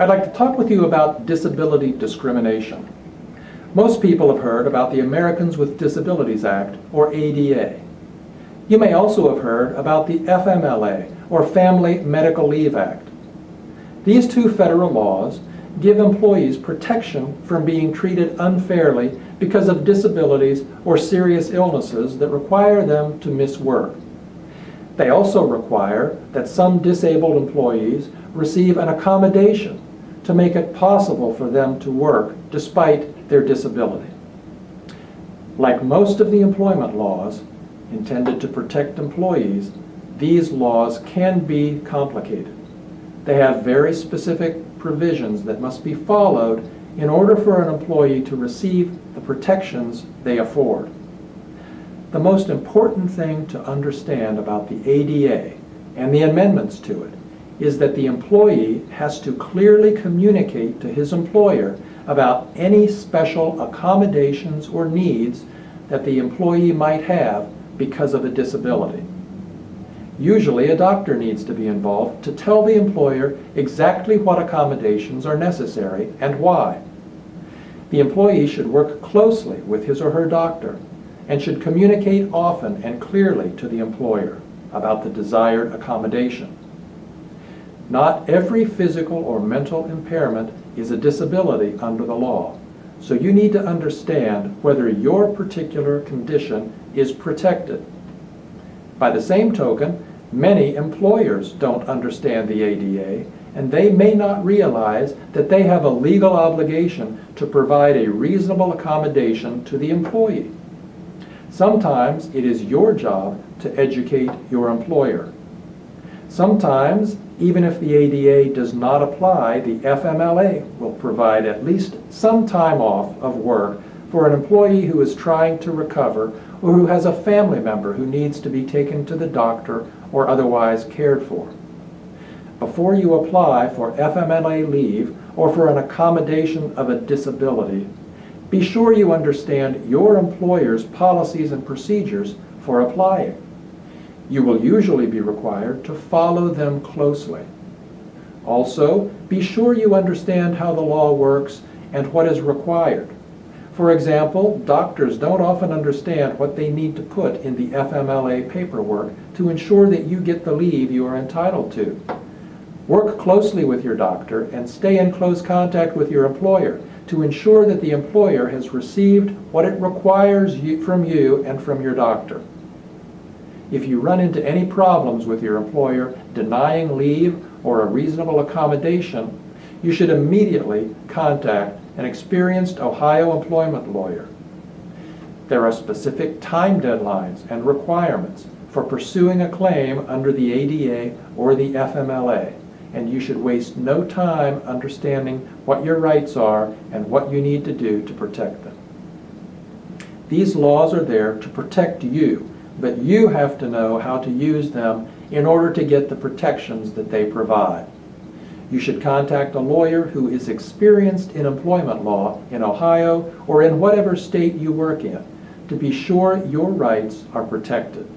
I'd like to talk with you about disability discrimination. Most people have heard about the Americans with Disabilities Act, or ADA. You may also have heard about the FMLA, or Family Medical Leave Act. These two federal laws give employees protection from being treated unfairly because of disabilities or serious illnesses that require them to miss work. They also require that some disabled employees receive an accommodation to make it possible for them to work despite their disability. Like most of the employment laws intended to protect employees, these laws can be complicated. They have very specific provisions that must be followed in order for an employee to receive the protections they afford. The most important thing to understand about the ADA and the amendments to it is that the employee has to clearly communicate to his employer about any special accommodations or needs that the employee might have because of a disability. Usually a doctor needs to be involved to tell the employer exactly what accommodations are necessary and why. The employee should work closely with his or her doctor and should communicate often and clearly to the employer about the desired accommodation. Not every physical or mental impairment is a disability under the law, so you need to understand whether your particular condition is protected. By the same token, many employers don't understand the ADA, and they may not realize that they have a legal obligation to provide a reasonable accommodation to the employee. Sometimes it is your job to educate your employer. Sometimes, even if the ADA does not apply, the FMLA will provide at least some time off of work for an employee who is trying to recover or who has a family member who needs to be taken to the doctor or otherwise cared for. Before you apply for FMLA leave or for an accommodation of a disability, be sure you understand your employer's policies and procedures for applying. You will usually be required to follow them closely. Also, be sure you understand how the law works and what is required. For example, doctors don't often understand what they need to put in the FMLA paperwork to ensure that you get the leave you are entitled to. Work closely with your doctor and stay in close contact with your employer to ensure that the employer has received what it requires from you and from your doctor. If you run into any problems with your employer denying leave or a reasonable accommodation, you should immediately contact an experienced Ohio employment lawyer. There are specific time deadlines and requirements for pursuing a claim under the ADA or the FMLA, and you should waste no time understanding what your rights are and what you need to do to protect them. These laws are there to protect you, but you have to know how to use them in order to get the protections that they provide. You should contact a lawyer who is experienced in employment law in Ohio or in whatever state you work in to be sure your rights are protected.